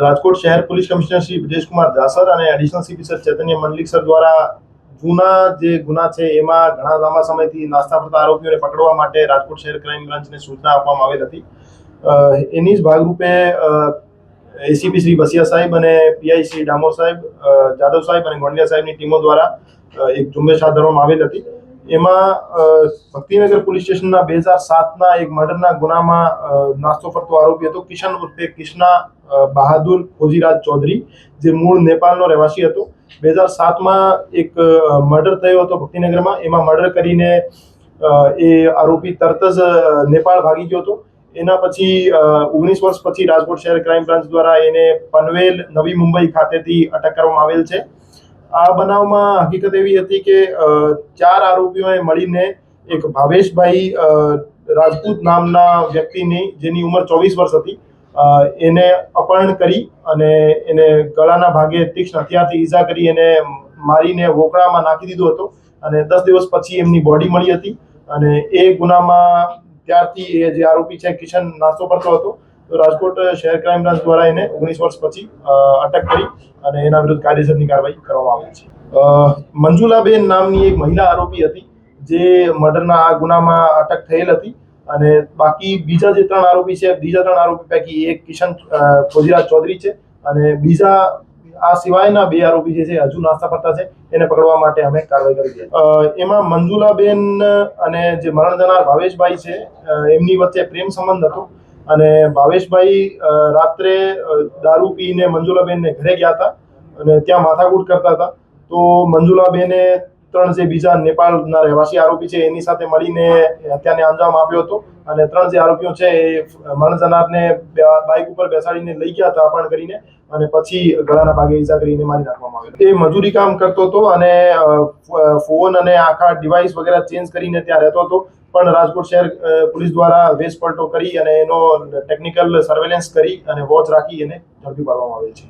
રાજકોટ શહેર police commissioner Shri Brijeshkumar જાસર અને additional CP sir ચૈતન્ય મંડલિક sir દ્વારા જૂના જે ગુના છે એમાં ઘણા લાંબા સમયથી નાસ્તા ફરતા આરોપીઓને પકડવા માટે રાજકોટ શહેર ક્રાઇમ બ્રાન્ચને સૂચના આપવામાં આવેલ હતી। એની જ ભાગરૂપે એસીપી શ્રી બસિયા સાહેબ અને પીઆઈ શ્રી ડામોર સાહેબ, જાદવ સાહેબ અને ગોંડિયા સાહેબની ટીમો દ્વારા એક ઝુંબેશ હાથ ધરવામાં આવેલ હતી। એમાં ભક્તિનગર પોલીસ સ્ટેશનના 2007ના એક મર્ડરના ગુનામાં નાસ્તો ફરતો આરોપી હતો કિશન ઉર્ફે કિશના બહાદુર ખોજીરાજ ચૌધરી, જે મૂળ નેપાળનો રહેવાસી હતો। 2007માં એક મર્ડર થયો હતો ભક્તિનગરમાં। એમાં મર્ડર કરીને એ આરોપી તરત જ નેપાળ ભાગી ગયો હતો। એના પછી 19 વર્ષ પછી રાજકોટ શહેર ક્રાઇમ બ્રાન્ચ દ્વારા એને પનવેલ નવી મુંબઈ ખાતેથી અટક કરવામાં આવેલ છે। આ બનાવમાં હકીકત એવી હતી કે 4 આરોપીઓએ મળીને એક ભાવેશભાઈ રાજપૂત નામના વ્યક્તિની, જેની ઉંમર 24 વર્ષ હતી, એને અપહરણ કરી અને એને ગળાના ભાગે તીક્ષ્ણ હથિયારથી ઈજા કરી એને મારીને વોકળામાં નાખી દીધો હતો અને 10 દિવસ પછી એમની બોડી મળી હતી। અને એ ગુનામાં ત્યારથી એ જે આરોપી છે કિશન નાસ્તો કરતો હતો, તો રાજકોટ શહેર ક્રાઇમ બ્રાન્ચ દ્વારા એને 19 વર્ષ પછી અટક કરી અને એના વિરુદ્ધ કાયદેસરની કાર્યવાહી કરવામાં આવી છે। મંજુલાબેન નામની એક મહિલા આરોપી હતી જે મર્ડરના આ ગુનામાં અટક થયેલ હતી અને બાકી બીજા જે 3 આરોપી છે, બીજા 3 આરોપી પૈકી એક કિશન ખોજીરાજ ચૌધરી છે અને બીજા આ સિવાયના 2 આરોપી જે છે હજુ નાસ્તા ફરતા છે, એને પકડવા માટે અમે કાર્યવાહી કરી છે। એમાં મંજુલાબેન અને જે મરણ જનાર ભાવેશભાઈ છે એમની વચ્ચે પ્રેમ સંબંધ હતો અને ભાવેશભાઈ રાત્રે દારૂ પીને મંજુલાબેનને ઘરે ગયા હતા અને ત્યાં માથાકૂટ કરતા હતા। તો મંજુલાબેને 3 જે બીજા નેપાળના રહેવાસી આરોપી છે એની સાથે મળીને હત્યાને અંજામ આપ્યો હતો અને 3 જે આરોપીઓ છે એ મરણ જનારને બાઇક ઉપર બેસાડીને લઈ ગયા હતા અપહરણ કરીને અને પછી ગળાના ભાગે ઈજા કરીને મારી નાખવામાં આવ્યો। એ મજૂરી કામ કરતો હતો અને ફોન અને આખા ડિવાઇસ વગેરે ચેન્જ કરીને ત્યાં રહેતો હતો, પણ રાજકોટ શહેર પોલીસ દ્વારા વેશ પલટો કરી અને એનો ટેકનિકલ સર્વેલન્સ કરી અને વોચ રાખી એને ઝડપી પાડવામાં આવે છે।